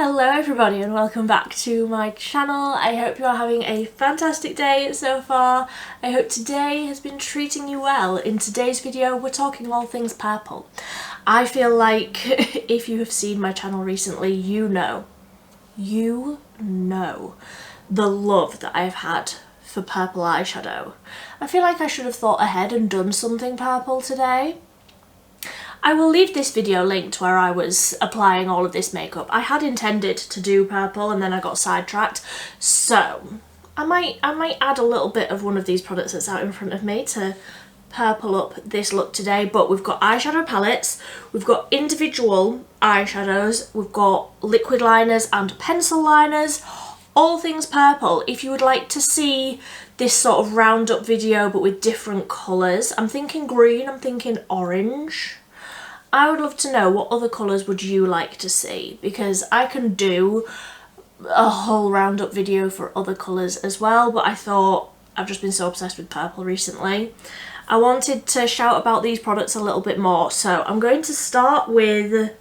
Hello everybody and welcome back to my channel. I hope you are having a fantastic day so far. I hope today has been treating you well. In today's video we're talking all things purple. I feel like if you have seen my channel recently, you know the love that I've had for purple eyeshadow. I feel like I should have thought ahead and done something purple today. I will leave this video linked where I was applying all of this makeup. I had intended to do purple and then I got sidetracked, so I might add a little bit of one of these products that's out in front of me to purple up this look today. But we've got eyeshadow palettes, we've got individual eyeshadows, we've got liquid liners and pencil liners, all things purple. If you would like to see this sort of roundup video but with different colours, I'm thinking green, I'm thinking orange. I would love to know what other colours would you like to see, because I can do a whole roundup video for other colours as well, but I thought I've just been so obsessed with purple recently. I wanted to shout about these products a little bit more, so I'm going to start with,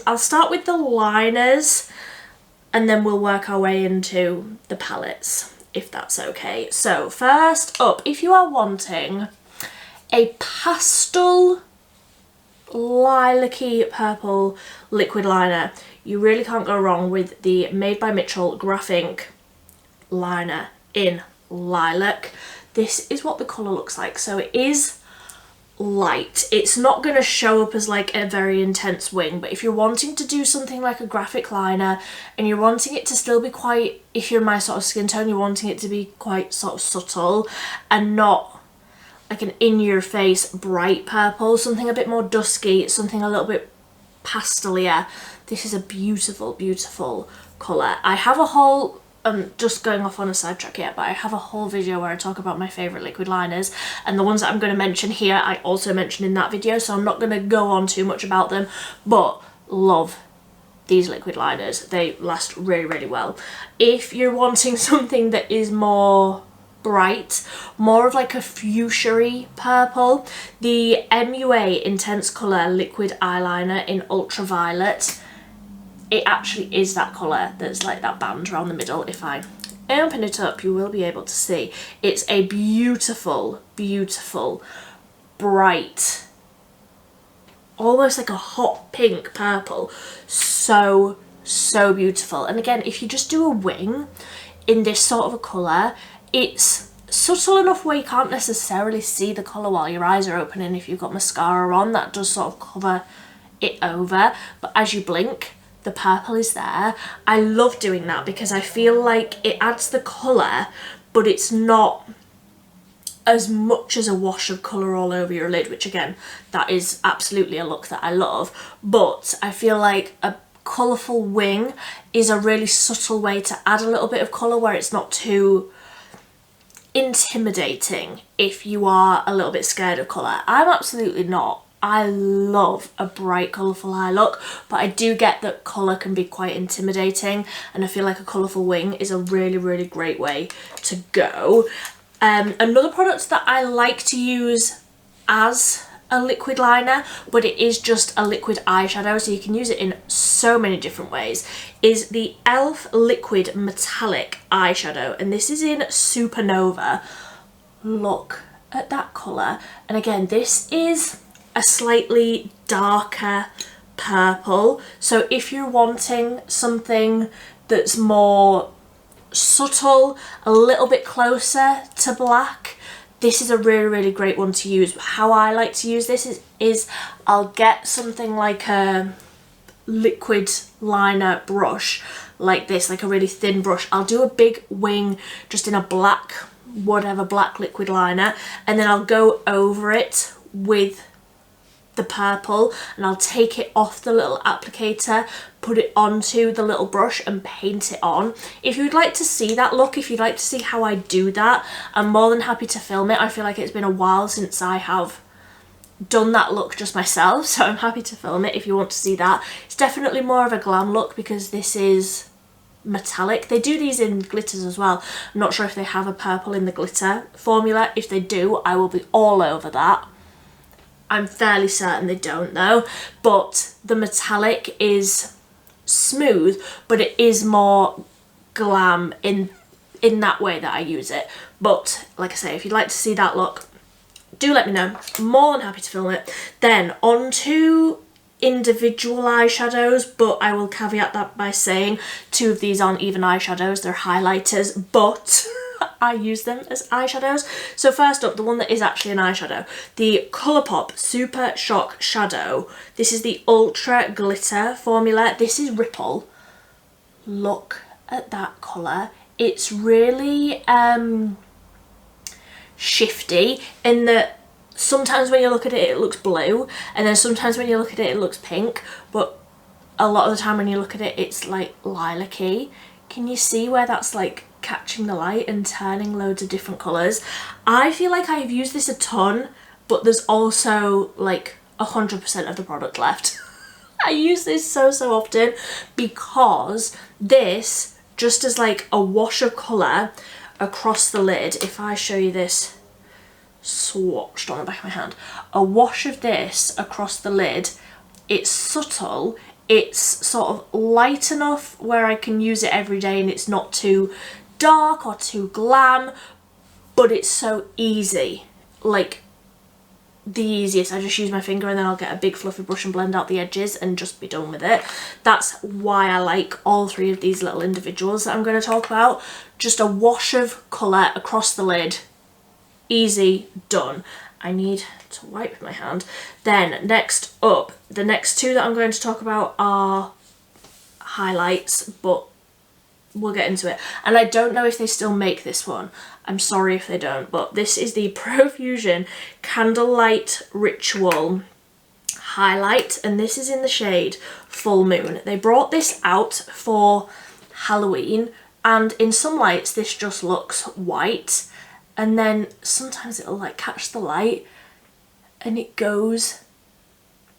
I'll start with the liners and then we'll work our way into the palettes, if that's okay. So first up, if you are wanting a pastel lilac-y purple liquid liner, you really can't go wrong with the Made by Mitchell Graphink liner in lilac. This is what the colour looks like. So it is light. It's not going to show up as like a very intense wing, but if you're wanting to do something like a graphic liner and you're wanting it to still be quite, if you're my sort of skin tone, you're wanting it to be quite sort of subtle and not like an in-your-face bright purple, something a bit more dusky, something a little bit pastelier. This is a beautiful, beautiful colour. I have a whole, just going off on a sidetrack here, but I have a whole video where I talk about my favourite liquid liners, and the ones that I'm going to mention here I also mentioned in that video, so I'm not going to go on too much about them, but love these liquid liners. They last really, really well. If you're wanting something that is more bright, more of like a fuchsia-y purple, the MUA Intense Colour Liquid Eyeliner in Ultraviolet, it actually is that colour that's like that band around the middle. If I open it up, you will be able to see. It's a beautiful, beautiful, bright, almost like a hot pink purple. So beautiful. And again, if you just do a wing in this sort of a colour, it's subtle enough where you can't necessarily see the colour while your eyes are open, and if you've got mascara on, that does sort of cover it over, but as you blink the purple is there. I love doing that because I feel like it adds the colour, but it's not as much as a wash of colour all over your lid, which again, that is absolutely a look that I love, but I feel like a colourful wing is a really subtle way to add a little bit of colour where it's not too intimidating if you are a little bit scared of colour. I'm absolutely not. I love a bright colourful eye look, but I do get that colour can be quite intimidating, and I feel like a colourful wing is a really, really great way to go. Another product that I like to use as a liquid liner, but it is just a liquid eyeshadow, so you can use it in so many different ways, is the e.l.f. Liquid Metallic Eyeshadow, and this is in Supernova. Look at that colour, and again, this is a slightly darker purple, so if you're wanting something that's more subtle, a little bit closer to black, this is a really, really great one to use. How I like to use this is I'll get something like a liquid liner brush like this, like a really thin brush. I'll do a big wing just in a black, whatever, black liquid liner, and then I'll go over it with the purple, and I'll take it off the little applicator, put it onto the little brush and paint it on. If you'd like to see that look, if you'd like to see how I do that, I'm more than happy to film it. I feel like it's been a while since I have done that look just myself, so I'm happy to film it if you want to see that. It's definitely more of a glam look because this is metallic. They do these in glitters as well. I'm not sure if they have a purple in the glitter formula. If they do, I will be all over that. I'm fairly certain they don't though, but the metallic is smooth, but it is more glam in that way that I use it. But like I say, if you'd like to see that look, do let me know. I'm more than happy to film it. Then on to individual eyeshadows, but I will caveat that by saying 2 of these aren't even eyeshadows, they're highlighters, but I use them as eyeshadows. So first up, the one that is actually an eyeshadow, the Colourpop Super Shock Shadow. This is the Ultra Glitter formula. This is Ripple. Look at that colour. It's really shifty in that sometimes when you look at it, it looks blue, and then sometimes when you look at it, it looks pink, but a lot of the time when you look at it, it's like lilac-y. Can you see where that's like catching the light and turning loads of different colours? I feel like I've used this a ton, but there's also like 100% of the product left. I use this so often because this, just as like a wash of colour across the lid, if I show you this swatched on the back of my hand, a wash of this across the lid, it's subtle, it's sort of light enough where I can use it every day and it's not too dark or too glam, but it's so easy, like the easiest. I just use my finger and then I'll get a big fluffy brush and blend out the edges and just be done with it. That's why I like all 3 of these little individuals that I'm going to talk about. Just a wash of colour across the lid, easy, done. I need to wipe my hand. Then next up, the next 2 that I'm going to talk about are highlights, but we'll get into it. And I don't know if they still make this one. I'm sorry if they don't, but this is the Profusion Candlelight Ritual highlight, and this is in the shade Full Moon. They brought this out for Halloween, and in some lights this just looks white, and then sometimes it'll like catch the light and it goes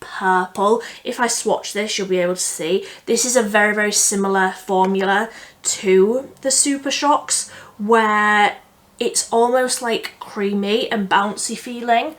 purple. If I swatch this, you'll be able to see this is a very similar formula to the Super Shocks, where it's almost like creamy and bouncy feeling.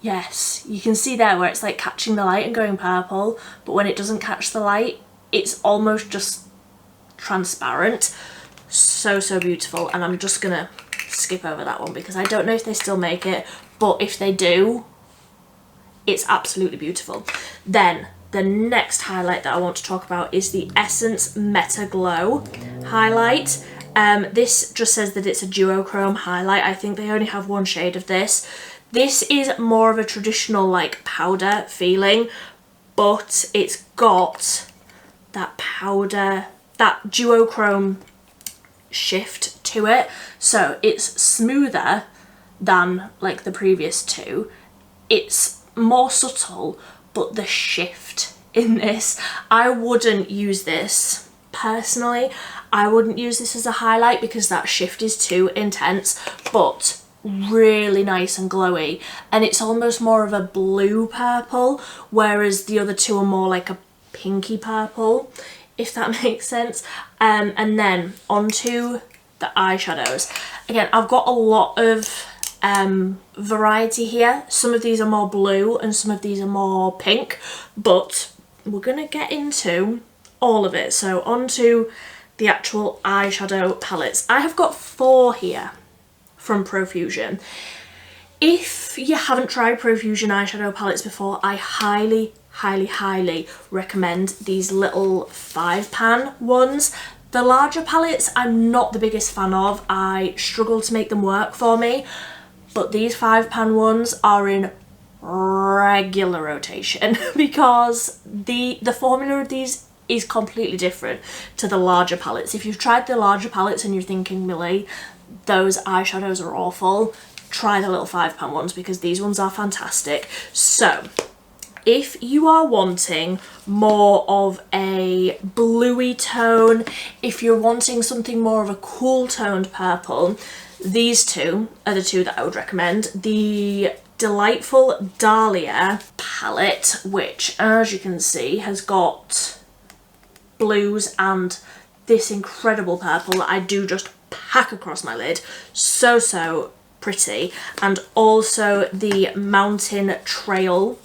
Yes, you can see there where it's like catching the light and going purple, but when it doesn't catch the light, it's almost just transparent. So beautiful. And I'm just gonna skip over that one because I don't know if they still make it, but if they do, it's absolutely beautiful. Then the next highlight that I want to talk about is the Essence Meta Glow highlight. This just says that it's a duochrome highlight. I think they only have 1 shade of this. This is more of a traditional like powder feeling, but it's got that powder, that duochrome shift to it. So it's smoother than like the previous 2. It's more subtle, but the shift in this, I wouldn't use this personally. I wouldn't use this as a highlight because that shift is too intense, but really nice and glowy, and it's almost more of a blue purple, whereas the other 2 are more like a pinky purple, if that makes sense. And then onto the eyeshadows. Again, I've got a lot of variety here. Some of these are more blue and some of these are more pink, but we're gonna get into all of it. So onto the actual eyeshadow palettes. I have got 4 here from Profusion. If you haven't tried Profusion eyeshadow palettes before, I highly recommend these little 5-pan ones. The larger palettes I'm not the biggest fan of. I struggle to make them work for me, but these 5-pan ones are in regular rotation because the formula of these is completely different to the larger palettes. If you've tried the larger palettes and you're thinking, Millie, those eyeshadows are awful, try the little 5-pan ones because these ones are fantastic. So if you are wanting more of a bluey tone, if you're wanting something more of a cool toned purple, these 2 are the 2 that I would recommend. The Delightful Dahlia palette, which as you can see has got blues and this incredible purple that I do just pack across my lid. So pretty. And also the Mountain Trail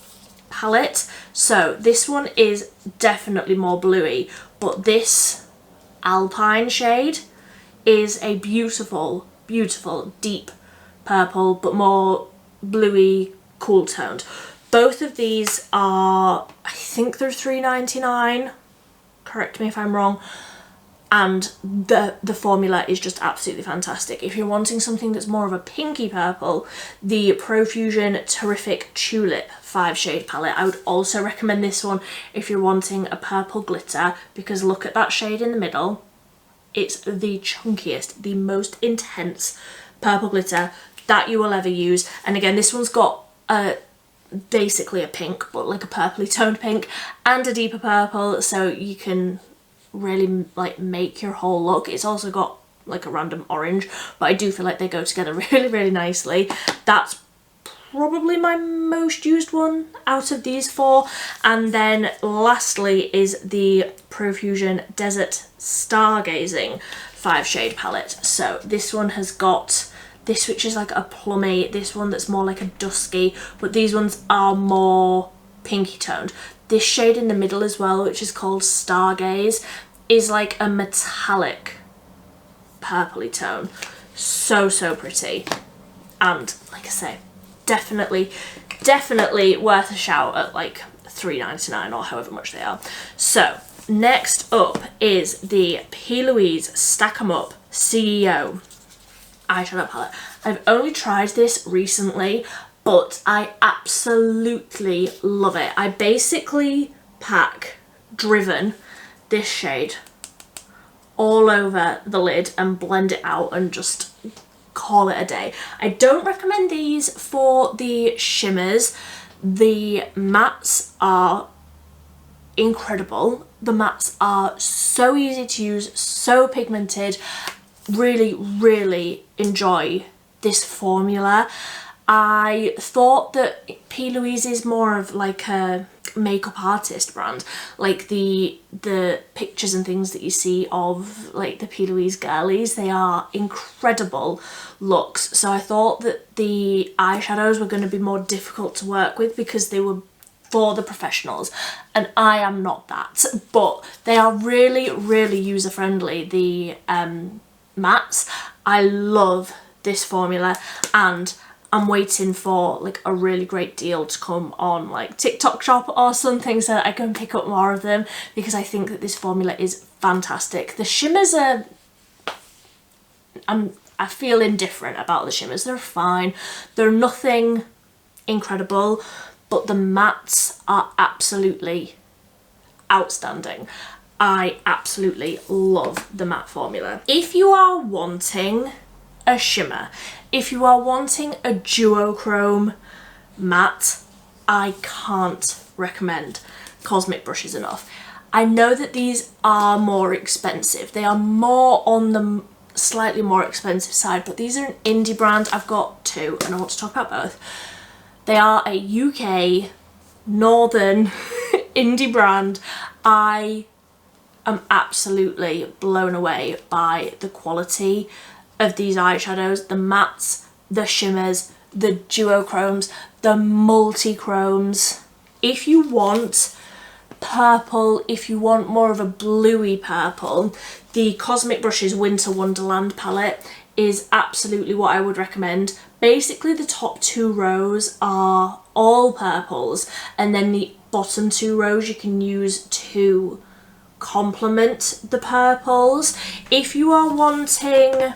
palette. So this one is definitely more bluey, but this Alpine shade is a beautiful, beautiful deep purple, but more bluey, cool toned. Both of these are, I think they're $3.99, correct me if I'm wrong, and the formula is just absolutely fantastic. If you're wanting something that's more of a pinky purple, the Profusion Terrific Tulip 5-shade palette, I would also recommend this one if you're wanting a purple glitter, because look at that shade in the middle. It's the chunkiest, the most intense purple glitter that you will ever use. And again, this one's got basically a pink, but like a purpley toned pink, and a deeper purple, so you can really like make your whole look. It's also got like a random orange, but I do feel like they go together really, really nicely. That's probably my most used one out of these four. And then lastly is the Profusion Desert Stargazing 5-shade palette. So this one has got this, which is like a plummy, this one that's more like a dusky, but these ones are more pinky toned. This shade in the middle as well, which is called Stargaze, is like a metallic purpley tone. So, so pretty. And like I say, definitely worth a shout at like $3.99 or however much they are. So next up is the P.Louise Stack 'em Up CEO eyeshadow palette. I've only tried this recently, but I absolutely love it. I basically pack Driven, this shade, all over the lid and blend it out and just call it a day. I don't recommend these for the shimmers. The mattes are incredible. The mattes are so easy to use, so pigmented. Really, really enjoy this formula. I thought that P.Louise is more of like a makeup artist brand, like the pictures and things that you see of like the P.Louise girlies, they are incredible looks. So I thought that the eyeshadows were going to be more difficult to work with because they were for the professionals, and I am not that, but they are really, really user friendly. The mattes, I love this formula, and I'm waiting for like a really great deal to come on like TikTok shop or something so that I can pick up more of them, because I think that this formula is fantastic. The shimmers are, I feel indifferent about the shimmers. They're fine. They're nothing incredible, but the mattes are absolutely outstanding. I absolutely love the matte formula. If you are wanting a shimmer, if you are wanting a duochrome matte, I can't recommend Cosmic brushes enough. I know that these are more expensive. They are more on the slightly more expensive side, but these are an indie brand. I've got two and I want to talk about both. They are a UK northern indie brand. I am absolutely blown away by the quality of these eyeshadows, the mattes, the shimmers, the duochromes, the multi-chromes. If you want purple, if you want more of a bluey purple, the Cosmic Brushes Winter Wonderland palette is absolutely what I would recommend. Basically the top two rows are all purples, and then the bottom two rows you can use to complement the purples. If you are wanting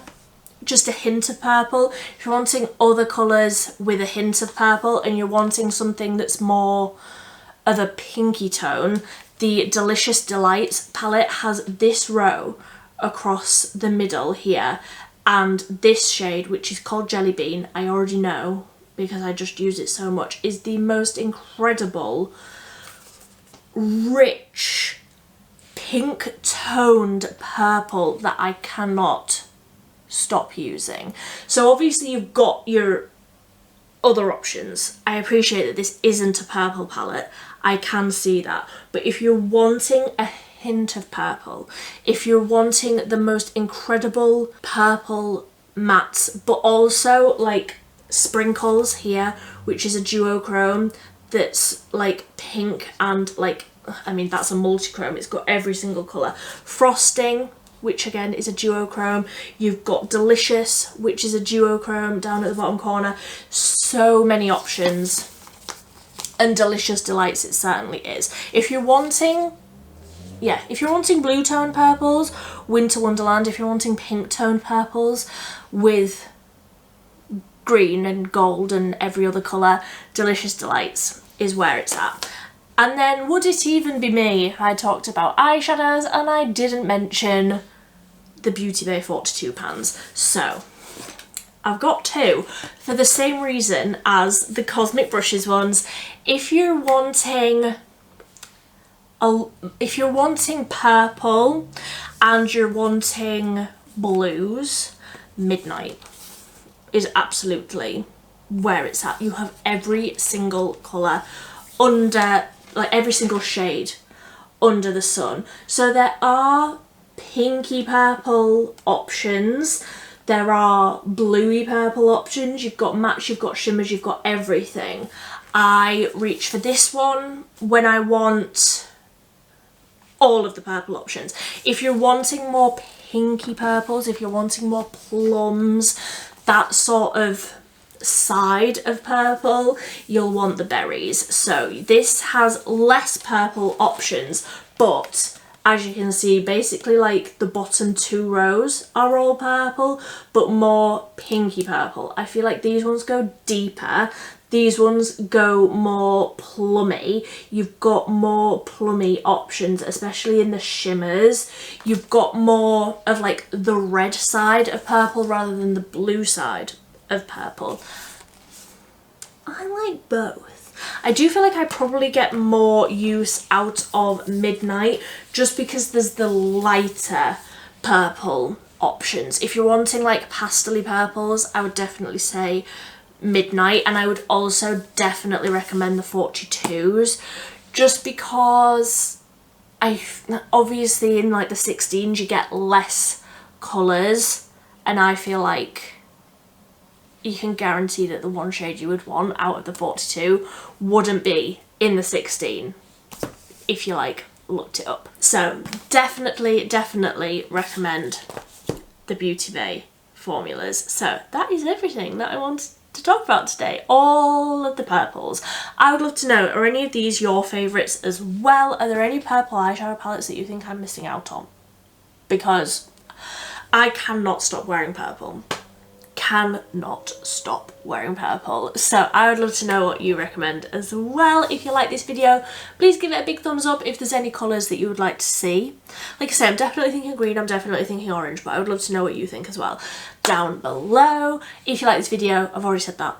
just a hint of purple, if you're wanting other colours with a hint of purple and you're wanting something that's more of a pinky tone, the Delicious Delights palette has this row across the middle here, and this shade, which is called Jelly Bean, I already know because I just use it so much, is the most incredible, rich, pink toned purple that I cannot stop using. So obviously you've got your other options. I appreciate that this isn't a purple palette, I can see that, but if you're wanting a hint of purple, if you're wanting the most incredible purple mattes but also like sprinkles here, which is a duochrome, that's like pink and like, I mean, that's a multi-chrome, it's got every single colour. Frosting, which again is a duochrome. You've got Delicious, which is a duochrome down at the bottom corner. So many options. And Delicious Delights it certainly is. If you're wanting, yeah, if you're wanting blue tone purples, Winter Wonderland. If you're wanting pink tone purples with green and gold and every other colour, Delicious Delights is where it's at. And then would it even be me if I talked about eyeshadows and I didn't mention the Beauty Bay 42 pans? So I've got two for the same reason as the Cosmic Brushes ones. If you're wanting purple and you're wanting blues, Midnight is absolutely where it's at. You have every single colour under, like every single shade under the sun. So there are pinky purple options, there are bluey purple options, you've got mattes, you've got shimmers, you've got everything. I reach for this one when I want all of the purple options. If you're wanting more pinky purples, if you're wanting more plums, that sort of side of purple, you'll want the berries. So this has less purple options, but as you can see, basically like the bottom two rows are all purple, but more pinky purple. I feel like these ones go deeper. These ones go more plummy. You've got more plummy options, especially in the shimmers. You've got more of like the red side of purple rather than the blue side of purple. I like both. I do feel like I probably get more use out of Midnight just because there's the lighter purple options. If you're wanting like pastel-y purples, I would definitely say Midnight, and I would also definitely recommend the 42s just because obviously in like the 16s you get less colours, and I feel like you can guarantee that the one shade you would want out of the 42 wouldn't be in the 16 if you like looked it up. So definitely recommend the Beauty Bay formulas. So that is everything that I wanted to talk about today, all of the purples. I would love to know, are any of these your favourites as well? Are there any purple eyeshadow palettes that you think I'm missing out on? Because I cannot stop wearing purple. Cannot stop wearing purple. So I would love to know what you recommend as well. If you like this video, please give it a big thumbs up. If there's any colours that you would like to see, like I say, I'm definitely thinking green, I'm definitely thinking orange, but I would love to know what you think as well down below. If you like this video, I've already said that,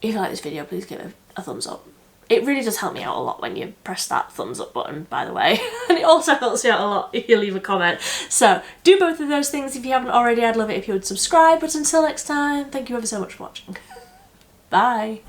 if you like this video, please give it a thumbs up. It really does help me out a lot when you press that thumbs up button, by the way. And it also helps me out a lot if you leave a comment. So do both of those things if you haven't already. I'd love it if you would subscribe. But until next time, thank you ever so much for watching. Bye.